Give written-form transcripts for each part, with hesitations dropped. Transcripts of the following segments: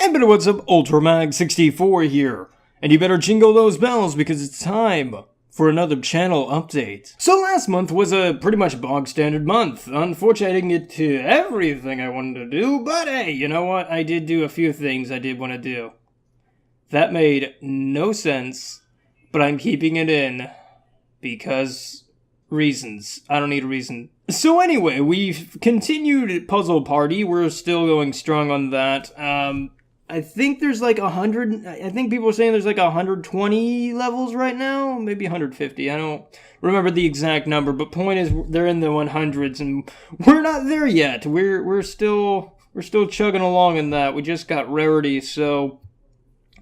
And better what's up, Ultramag64 here. And you better jingle those bells because it's time for another channel update. So last month was a pretty much bog standard month. Unfortunately, I didn't get to everything I wanted to do, but hey, you know what? I did do a few things I did want to do. That made no sense, but I'm keeping it in because reasons. I don't need a reason. So anyway, we've continued Puzzle Party. We're still going strong on that. I think there's like 100, I think people are saying there's like 120 levels right now, maybe 150, I don't remember the exact number, but point is, they're in the 100s, and we're not there yet, we're still chugging along in that. We just got rarity, so,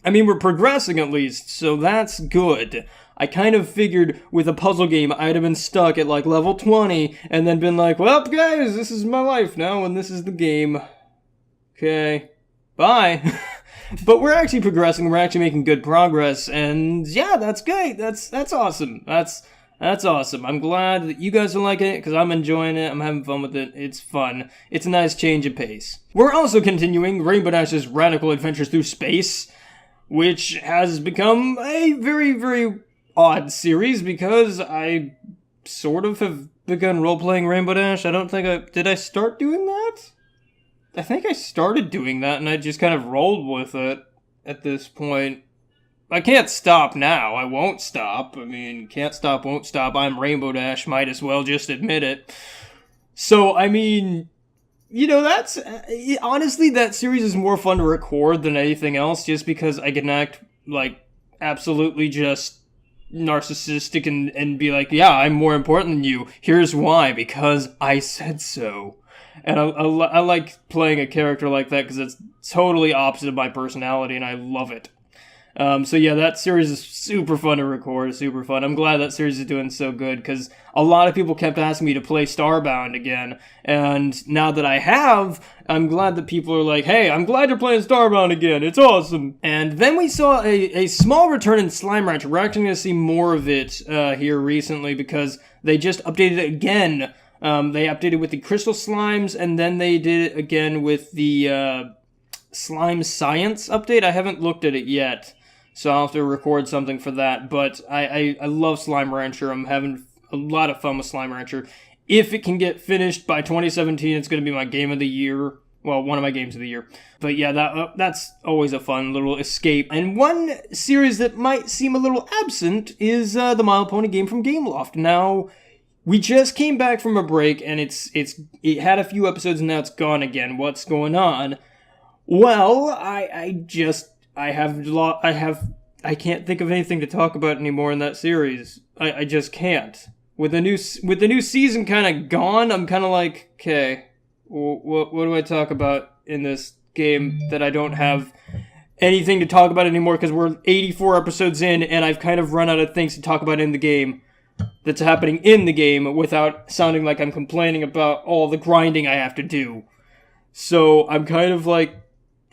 I mean, we're progressing at least, so that's good. I kind of figured with a puzzle game, I'd have been stuck at like level 20, and then been like, well, guys, this is my life now, and this is the game. Okay. Bye. But we're actually progressing, we're actually making good progress, and yeah, that's great, that's awesome, that's awesome. I'm glad that you guys are liking it, because I'm enjoying it, I'm having fun with it, it's fun, it's a nice change of pace. We're also continuing Rainbow Dash's Radical Adventures Through Space, which has become a very, very odd series, because I sort of have begun role-playing Rainbow Dash. I don't think did I start doing that? I think I started doing that, and I just kind of rolled with it at this point. I can't stop now. I won't stop. I mean, can't stop, won't stop. I'm Rainbow Dash. Might as well just admit it. So, I mean, you know, that's... honestly, that series is more fun to record than anything else, just because I can act, like, absolutely just narcissistic and be like, yeah, I'm more important than you. Here's why. Because I said so. And I like playing a character like that because it's totally opposite of my personality, and I love it. So yeah, that series is super fun to record, super fun. I'm glad that series is doing so good, because a lot of people kept asking me to play Starbound again, and now that I have, I'm glad that people are like, hey, I'm glad you're playing Starbound again, it's awesome! And then we saw a small return in Slime Rancher. We're actually going to see more of it here recently, because they just updated it again. They updated with the crystal slimes, and then they did it again with the slime science update. I haven't looked at it yet, so I'll have to record something for that, but I love Slime Rancher. I'm having a lot of fun with Slime Rancher. If it can get finished by 2017, it's going to be my game of the year. Well, one of my games of the year. But yeah, that's always a fun little escape. And one series that might seem a little absent is the My Little Pony game from Gameloft. Now, we just came back from a break, and it had a few episodes, and now it's gone again. What's going on? Well, I can't think of anything to talk about anymore in that series. I just can't. With the new season kind of gone, I'm kind of like, okay, what do I talk about in this game that I don't have anything to talk about anymore, because we're 84 episodes in, and I've kind of run out of things to talk about in the game that's happening in the game without sounding like I'm complaining about all the grinding I have to do. So I'm kind of like,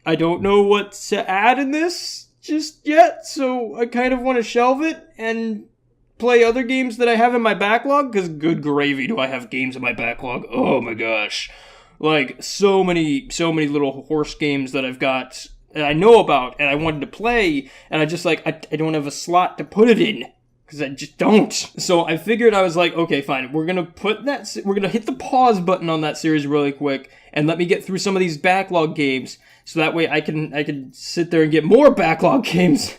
I don't know what to add in this just yet, so I kind of want to shelve it and play other games that I have in my backlog, because good gravy do I have games in my backlog. Oh my gosh. Like, so many little horse games that I've got that I know about and I wanted to play, and I just like, I don't have a slot to put it in. Because I just don't. So I figured, I was like, okay, fine, we're gonna hit the pause button on that series really quick, and let me get through some of these backlog games, so that way I can sit there and get more backlog games.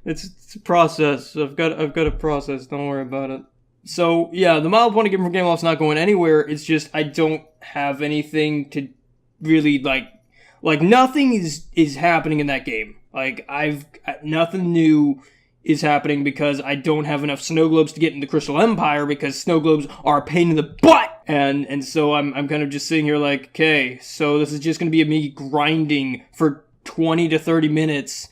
It's a process. I've got a process, don't worry about it. So yeah, the My Little Pony game from Gameloft's not going anywhere, it's just I don't have anything to really like nothing is happening in that game. Like, nothing new is happening, because I don't have enough snow globes to get in the Crystal Empire, because snow globes are a pain in the butt! And so I'm kind of just sitting here like, okay, so this is just going to be me grinding for 20 to 30 minutes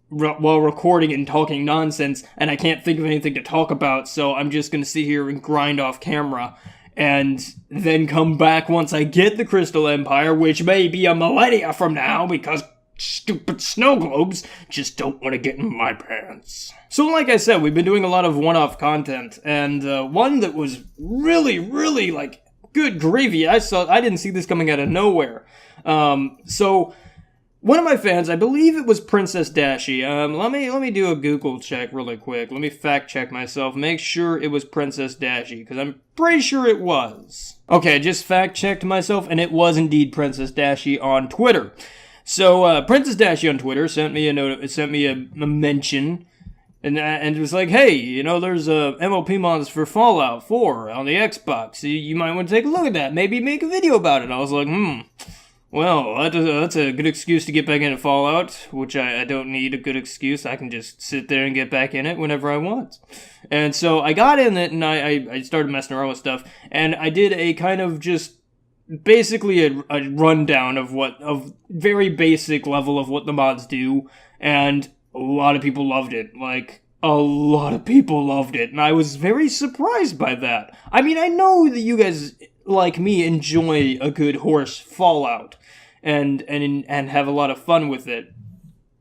while recording and talking nonsense, and I can't think of anything to talk about, so I'm just going to sit here and grind off camera, and then come back once I get the Crystal Empire, which may be a millennia from now, because stupid snow globes just don't want to get in my pants. So like I said, we've been doing a lot of one-off content, and one that was really, really, like, good gravy, I didn't see this coming out of nowhere. So one of my fans, I believe it was Princess Dashi. Let me do a Google check really quick. Let me fact check myself. Make sure it was Princess Dashi, because I'm pretty sure it was. Okay, I just fact checked myself, and it was indeed Princess Dashi on Twitter. So Princess Dashi on Twitter sent me a mention, and it was like, hey, you know, there's MLP mods for Fallout 4 on the Xbox. You might want to take a look at that. Maybe make a video about it. I was like, well, that's a good excuse to get back into Fallout, which I don't need a good excuse. I can just sit there and get back in it whenever I want. And so I got in it, and I started messing around with stuff, and I did a kind of just basically a rundown of very basic level of what the mods do, and a lot of people loved it. Like, a lot of people loved it, and I was very surprised by that. I mean, I know that you guys, like me, enjoy a good horse Fallout, and have a lot of fun with it.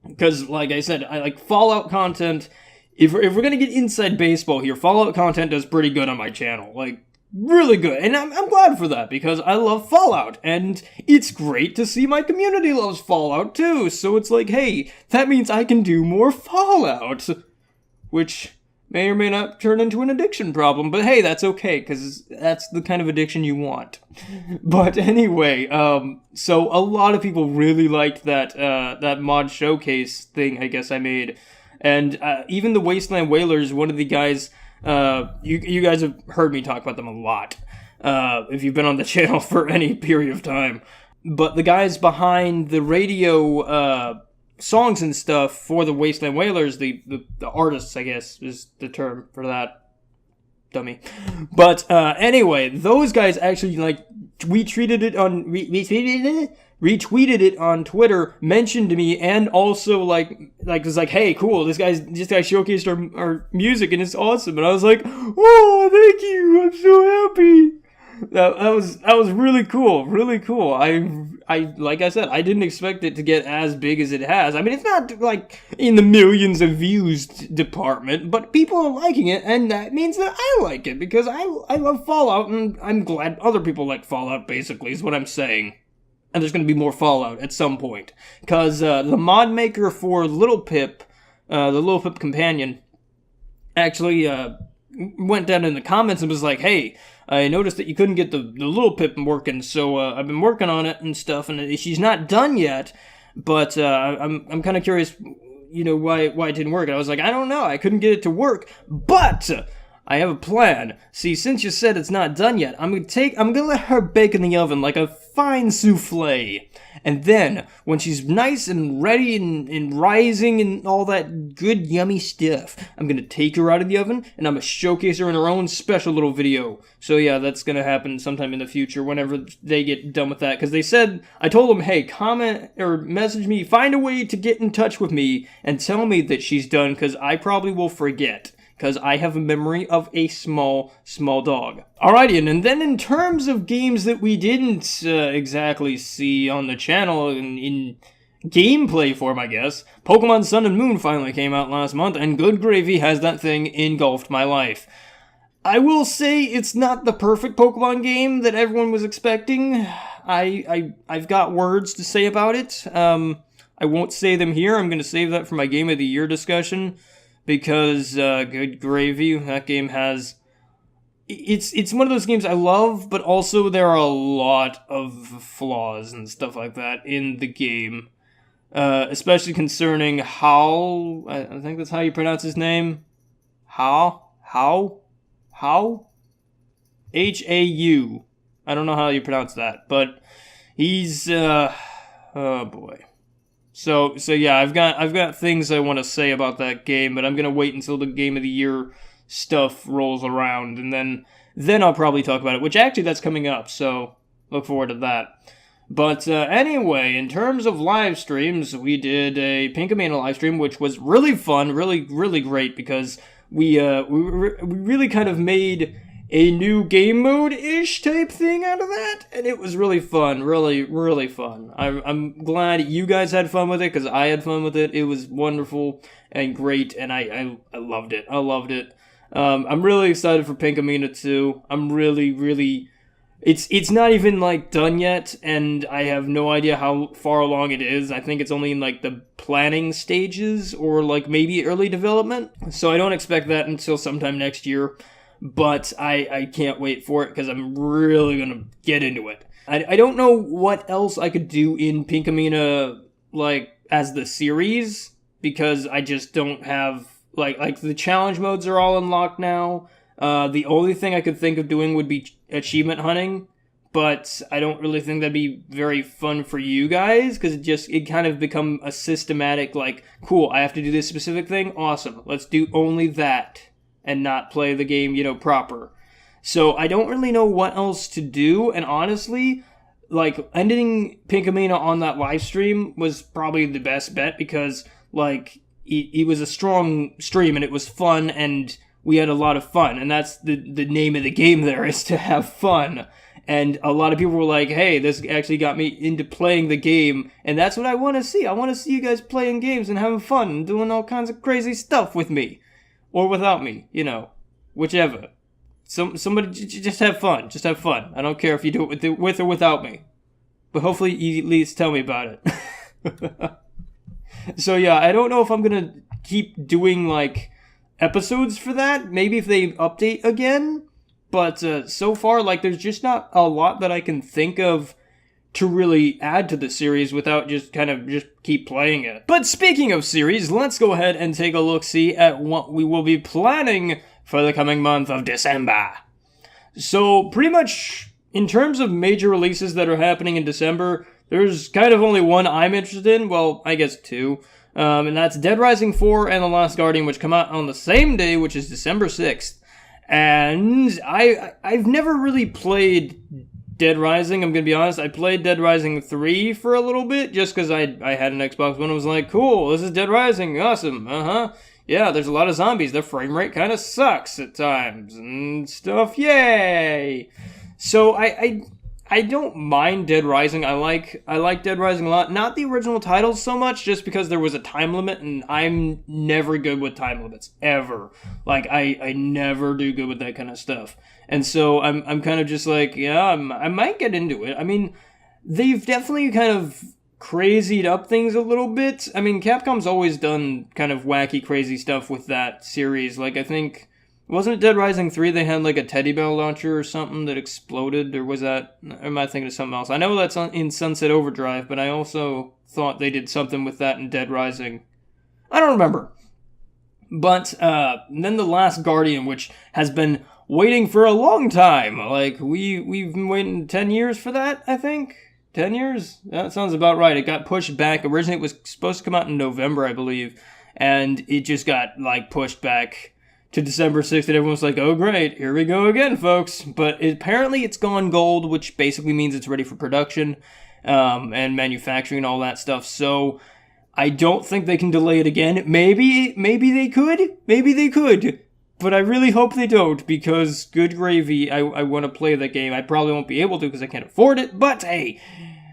Because, like I said, I like Fallout content. If we're gonna get inside baseball here, Fallout content does pretty good on my channel. Like, really good. And I'm glad for that, because I love Fallout, and it's great to see my community loves Fallout too. So it's like, hey, that means I can do more Fallout. Which may or may not turn into an addiction problem, but hey, that's okay, because that's the kind of addiction you want. But anyway, so a lot of people really liked that mod showcase thing I guess I made. And even the Wasteland Whalers, one of the guys, you guys have heard me talk about them a lot, if you've been on the channel for any period of time. But the guys behind the radio songs and stuff for the Wasteland Whalers, the artists, I guess, is the term for that. Dummy. But anyway, those guys actually retweeted it on Twitter, mentioned me, and also was like, hey, cool, this guy showcased our music and it's awesome. And I was like, oh, thank you, I'm so happy. That was really cool, really cool. I like I said, I didn't expect it to get as big as it has. I mean, it's not like in the millions of views department, but people are liking it, and that means that I like it, because I love Fallout, and I'm glad other people like Fallout, basically, is what I'm saying. And there's going to be more Fallout at some point, because the mod maker for Little Pip, the Little Pip companion, actually went down in the comments and was like, hey, I noticed that you couldn't get the Little Pip working, so I've been working on it and stuff, and she's not done yet, but I'm kind of curious, you know, why it didn't work. And I was like, I don't know, I couldn't get it to work, but I have a plan. See, since you said it's not done yet, I'm gonna let her bake in the oven like a fine souffle. And then, when she's nice and ready and rising and all that good yummy stuff, I'm gonna take her out of the oven, and I'm gonna showcase her in her own special little video. So yeah, that's gonna happen sometime in the future, whenever they get done with that. Because they said, I told them, hey, comment or message me, find a way to get in touch with me, and tell me that she's done, because I probably will forget. Because I have a memory of a small dog. Alrighty, and then in terms of games that we didn't exactly see on the channel in gameplay form, I guess, Pokemon Sun and Moon finally came out last month, and good gravy has that thing engulfed my life. I will say it's not the perfect Pokemon game that everyone was expecting. I've got words to say about it. I won't say them here. I'm going to save that for my Game of the Year discussion. Because, good gravy, that game has... It's one of those games I love, but also there are a lot of flaws and stuff like that in the game. Especially concerning how... I think that's how you pronounce his name. How? H-A-U. I don't know how you pronounce that, but he's, oh boy. So yeah, I've got things I want to say about that game, but I'm gonna wait until the Game of the Year stuff rolls around, and then I'll probably talk about it. Which actually that's coming up, so look forward to that. But anyway, in terms of live streams, we did a Pinkamania live stream, which was really fun, really great, because we really kind of made a new game mode-ish type thing out of that, and it was really fun, really fun. I'm glad you guys had fun with it, because I had fun with it. It was wonderful and great, and I loved it. I'm really excited for Pinkamania 2. I'm really It's not even like done yet, and I have no idea how far along it is. I think it's only in like the planning stages or like maybe early development. So I don't expect that until sometime next year. But I can't wait for it because I'm really gonna get into it. I don't know what else I could do in Pinkamena like as the series, because I just don't have like the challenge modes are all unlocked now. The only thing I could think of doing would be achievement hunting, but I don't really think that'd be very fun for you guys, because it kind of become a systematic, like, cool, I have to do this specific thing, awesome, let's do only that, and not play the game, proper. So I don't really know what else to do, and honestly, like, ending Pinkamena on that live stream was probably the best bet, because, like, it was a strong stream, and it was fun, and we had a lot of fun, and that's the name of the game there, is to have fun. And a lot of people were like, hey, this actually got me into playing the game, and that's what I want to see. I want to see you guys playing games and having fun and doing all kinds of crazy stuff with me. Or without me, whichever. Somebody just have fun. Just have fun. I don't care if you do it with or without me. But hopefully you at least tell me about it. So yeah, I don't know if I'm going to keep doing, like, episodes for that. Maybe if they update again. But so far, like, there's just not a lot that I can think of to really add to the series without just keep playing it. But speaking of series, let's go ahead and take a look-see at what we will be planning for the coming month of December. So pretty much in terms of major releases that are happening in December, there's kind of only one I'm interested in. Well, I guess two. And that's Dead Rising 4 and The Last Guardian, which come out on the same day, which is December 6th. And I've never really played Dead Rising, I'm gonna be honest. I played Dead Rising 3 for a little bit, just because I had an Xbox One and was like, cool, this is Dead Rising, awesome, yeah, there's a lot of zombies, the frame rate kind of sucks at times, and stuff, yay! So I don't mind Dead Rising. I like Dead Rising a lot. Not the original titles so much, just because there was a time limit, and I'm never good with time limits, ever. Like, I never do good with that kind of stuff. And so I'm kind of just like, yeah, I might get into it. I mean, they've definitely kind of crazied up things a little bit. I mean, Capcom's always done kind of wacky, crazy stuff with that series. Like, I think... Wasn't it Dead Rising 3 they had like a teddy bear launcher or something that exploded? Or was that... Or am I thinking of something else? I know that's in Sunset Overdrive, but I also thought they did something with that in Dead Rising. I don't remember. But then The Last Guardian, which has been waiting for a long time. Like, we've been waiting 10 years for that, I think? 10 years? That sounds about right. It got pushed back. Originally it was supposed to come out in November, I believe. And it just got, like, pushed back to December 6th, and everyone's like, oh great, here we go again, folks. But apparently it's gone gold, which basically means it's ready for production, and manufacturing and all that stuff. So I don't think they can delay it again. Maybe they could. But I really hope they don't, because good gravy, I want to play that game. I probably won't be able to because I can't afford it, but hey,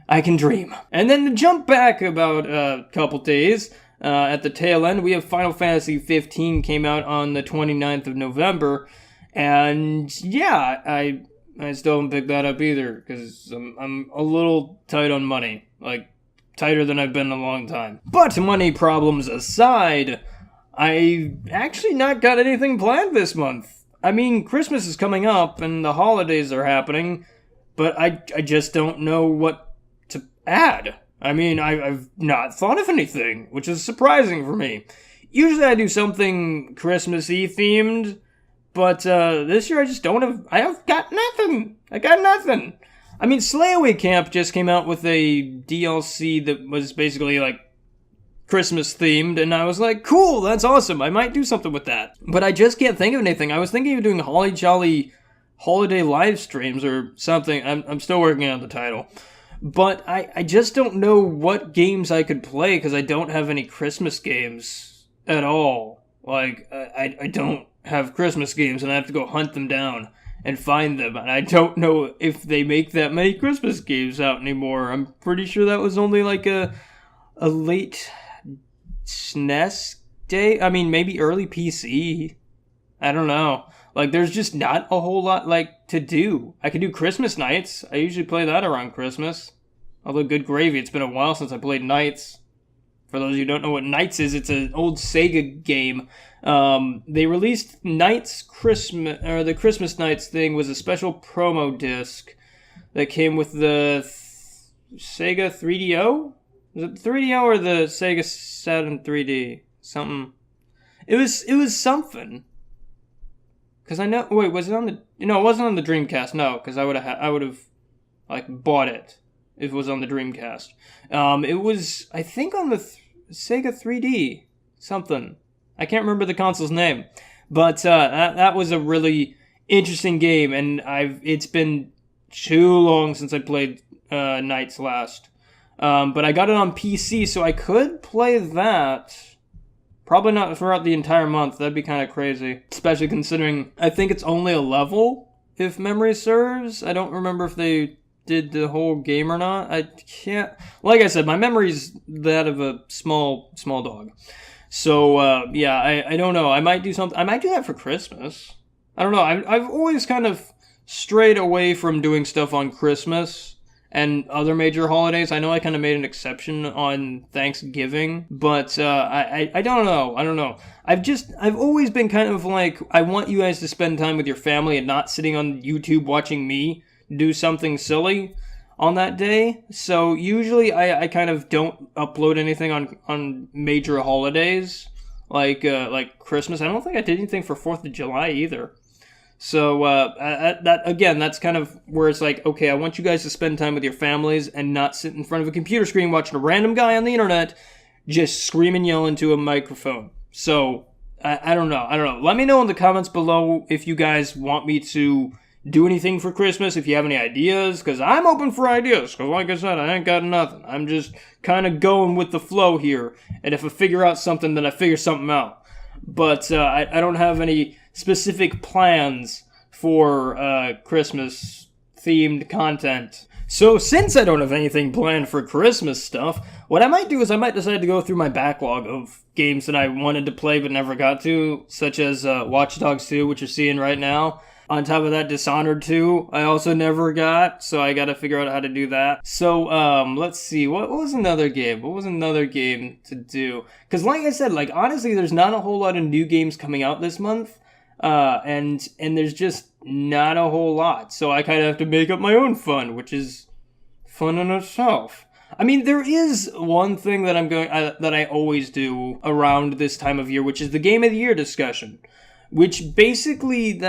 I can dream. And then to jump back about a couple days, at the tail end, we have Final Fantasy 15 came out on the 29th of November, and yeah, I still haven't picked that up either, because I'm a little tight on money, like, tighter than I've been in a long time. But money problems aside, I actually not got anything planned this month. I mean, Christmas is coming up, and the holidays are happening, but I just don't know what to add. I mean, I've not thought of anything, which is surprising for me. Usually I do something Christmassy themed, but this year I've got nothing. I got nothing. I mean, Slayaway Camp just came out with a DLC that was basically like Christmas themed, and I was like, cool, that's awesome. I might do something with that. But I just can't think of anything. I was thinking of doing Holly Jolly holiday live streams or something. I'm still working on the title. But I just don't know what games I could play, because I don't have any Christmas games at all. Like, I don't have Christmas games, and I have to go hunt them down and find them. And I don't know if they make that many Christmas games out anymore. I'm pretty sure that was only like a late SNES day. I mean, maybe early PC. I don't know. Like, there's just not a whole lot, like, to do. I could do Christmas Nights. I usually play that around Christmas. Although, good gravy, it's been a while since I played Nights. For those of you who don't know what Nights is, it's an old Sega game. They released Nights Christmas, or the Christmas Nights thing was a special promo disc that came with the Sega 3DO? Was it the 3DO or the Sega Saturn 3D? Something. It was something. Because I know... Wait, was it on the... No, it wasn't on the Dreamcast, no. Because I would have, like, bought it if it was on the Dreamcast. It was, I think, on the Sega 3D. Something. I can't remember the console's name. But that was a really interesting game. And it's been too long since I played Nights last. But I got it on PC, so I could play that... Probably not throughout the entire month. That'd be kind of crazy. Especially considering I think it's only a level, if memory serves. I don't remember if they did the whole game or not. I can't... Like I said, my memory's that of a small dog. So, yeah, I don't know. I might do something... I might do that for Christmas. I don't know. I've always kind of strayed away from doing stuff on Christmas and other major holidays. I know I kind of made an exception on Thanksgiving, but I don't know. I've always been kind of like, I want you guys to spend time with your family and not sitting on YouTube watching me do something silly on that day. So usually I kind of don't upload anything on major holidays like Christmas. I don't think I did anything for 4th of July either. So, that's kind of where it's like, okay, I want you guys to spend time with your families and not sit in front of a computer screen watching a random guy on the internet just scream and yell into a microphone. So, I don't know. Let me know in the comments below if you guys want me to do anything for Christmas, if you have any ideas, because I'm open for ideas, because like I said, I ain't got nothing. I'm just kind of going with the flow here, and if I figure out something, then I figure something out. But I don't have any specific plans for Christmas-themed content. So since I don't have anything planned for Christmas stuff, what I might do is I might decide to go through my backlog of games that I wanted to play but never got to, such as Watch Dogs 2, which you're seeing right now. On top of that, Dishonored 2, I also never got, so I gotta figure out how to do that. So, let's see, what was another game? What was another game to do? Because like I said, like, honestly, there's not a whole lot of new games coming out this month, and there's just not a whole lot. So I kind of have to make up my own fun, which is fun in itself. I mean, there is one thing that that I always do around this time of year, which is the Game of the Year discussion. Which basically,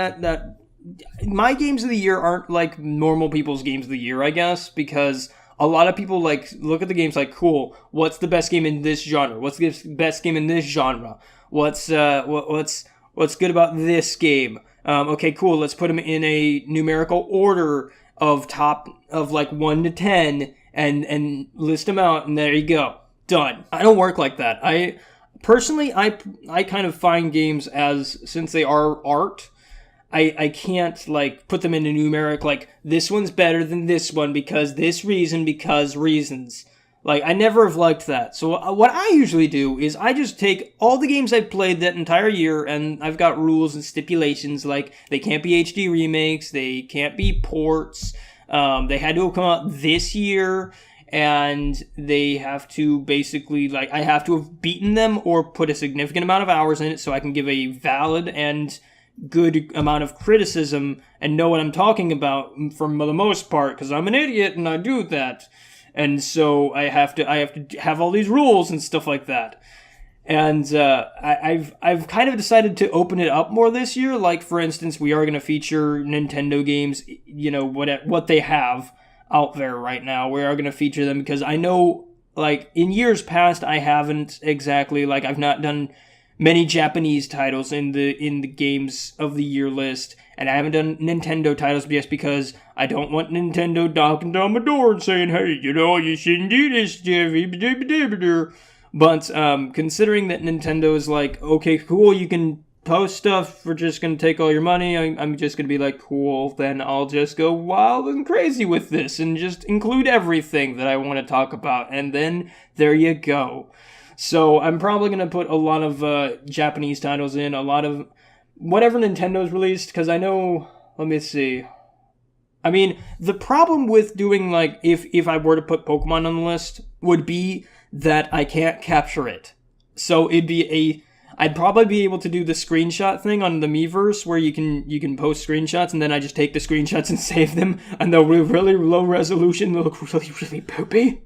my games of the year aren't like normal people's games of the year, I guess, because a lot of people like look at the games like, cool, what's the best game in this genre? What's the best game in this genre? What's good about this game? Okay, cool, let's put them in a numerical order of like 1 to 10 and list them out, and there you go. Done. I don't work like that. Personally, I kind of find games since they are art, I can't, like, put them in a numeric, like, this one's better than this one because this reason, because reasons. Like, I never have liked that. So what I usually do is I just take all the games I've played that entire year, and I've got rules and stipulations, like, they can't be HD remakes, they can't be ports, they had to have come out this year, and they have to basically, like, I have to have beaten them or put a significant amount of hours in it so I can give a valid and good amount of criticism and know what I'm talking about for the most part, because I'm an idiot and I do that. And so I have to have all these rules and stuff like that. And I've kind of decided to open it up more this year. Like, for instance, we are going to feature Nintendo games, you know, what they have out there right now. We are going to feature them because I know, like, in years past, I haven't exactly, like, I've not done many Japanese titles in the games of the year list, and I haven't done Nintendo titles just because I don't want Nintendo knocking down my door and saying, hey, you know, you shouldn't do this stuff. But considering that Nintendo is like, okay, cool, you can post stuff, we're just going to take all your money, I'm just going to be like, cool, then I'll just go wild and crazy with this and just include everything that I want to talk about, and then there you go. So I'm probably going to put a lot of Japanese titles in, a lot of whatever Nintendo's released, because I know, let me see. I mean, the problem with doing, like, if I were to put Pokemon on the list, would be that I can't capture it. So I'd probably be able to do the screenshot thing on the Miiverse, where you can post screenshots, and then I just take the screenshots and save them, and they'll be really low resolution, they'll look really, really poopy.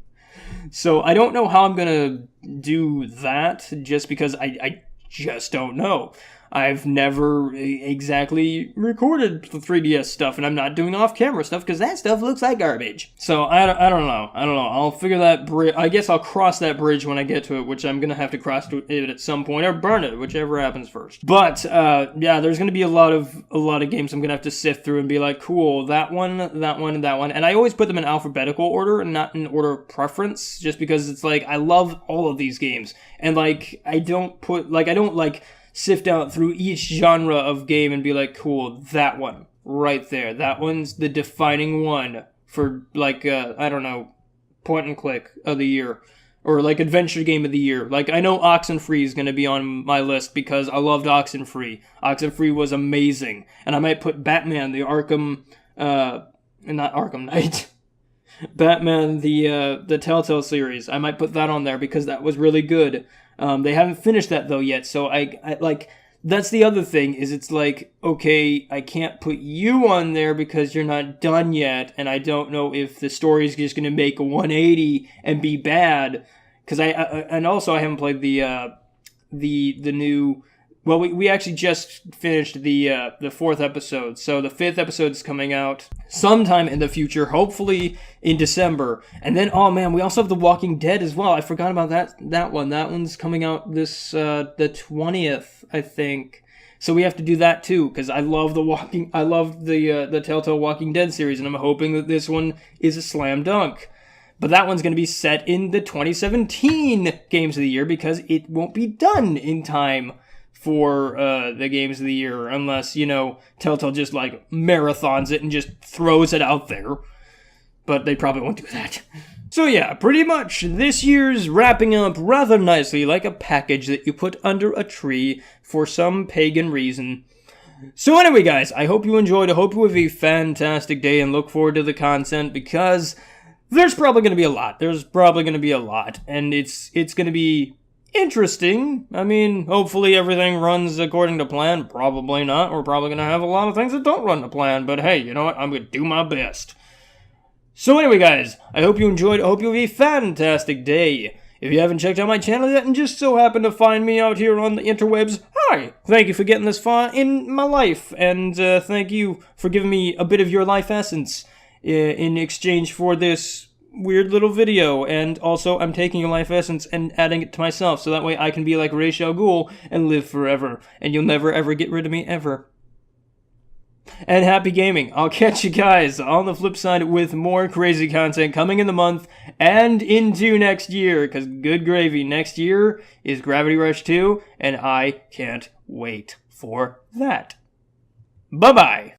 So I don't know how I'm gonna do that, just because I just don't know. I've never exactly recorded the 3DS stuff, and I'm not doing off-camera stuff because that stuff looks like garbage. So I don't know. I'll figure that bridge. I guess I'll cross that bridge when I get to it, which I'm gonna have to cross it at some point, or burn it, whichever happens first. But yeah, there's gonna be a lot of games I'm gonna have to sift through and be like, cool, that one, and that one, and that one. And I always put them in alphabetical order and not in order of preference, just because it's like I love all of these games, and like I don't sift out through each genre of game and be like, cool, that one right there. That one's the defining one for, like, I don't know, point and click of the year. Or, like, adventure game of the year. Like, I know Oxenfree is going to be on my list because I loved Oxenfree. Oxenfree was amazing. And I might put Batman, the Arkham, not Arkham Knight. Batman, the Telltale series. I might put that on there because that was really good. They haven't finished that though yet, so I like, that's the other thing, is it's like, okay, I can't put you on there because you're not done yet, and I don't know if the story's just gonna make a 180 and be bad, because and also I haven't played the new, well, we actually just finished the fourth episode, so the fifth episode is coming out sometime in the future, hopefully in December. And then, oh man, we also have The Walking Dead as well. I forgot about that one. That one's coming out this the 20th, I think. So we have to do that too, because I love the Telltale Walking Dead series, and I'm hoping that this one is a slam dunk. But that one's going to be set in the 2017 Games of the Year because it won't be done in time for the Games of the Year, unless, you know, Telltale just, like, marathons it and just throws it out there. But they probably won't do that. So yeah, pretty much this year's wrapping up rather nicely, like a package that you put under a tree for some pagan reason. So anyway, guys, I hope you enjoyed. I hope you have a fantastic day and look forward to the content, because there's probably going to be a lot. And it's going to be interesting. I mean, hopefully everything runs according to plan. Probably not. We're probably going to have a lot of things that don't run to plan. But hey, you know what? I'm going to do my best. So anyway, guys, I hope you enjoyed. I hope you have a fantastic day. If you haven't checked out my channel yet and just so happen to find me out here on the interwebs, hi! Thank you for getting this far in my life. And thank you for giving me a bit of your life essence in exchange for this weird little video. And also, I'm taking your life essence and adding it to myself, so that way I can be like Ra's al Ghul and live forever. And you'll never ever get rid of me, ever. And happy gaming. I'll catch you guys on the flip side with more crazy content coming in the month and into next year, because good gravy, next year is Gravity Rush 2, and I can't wait for that. Bye-bye.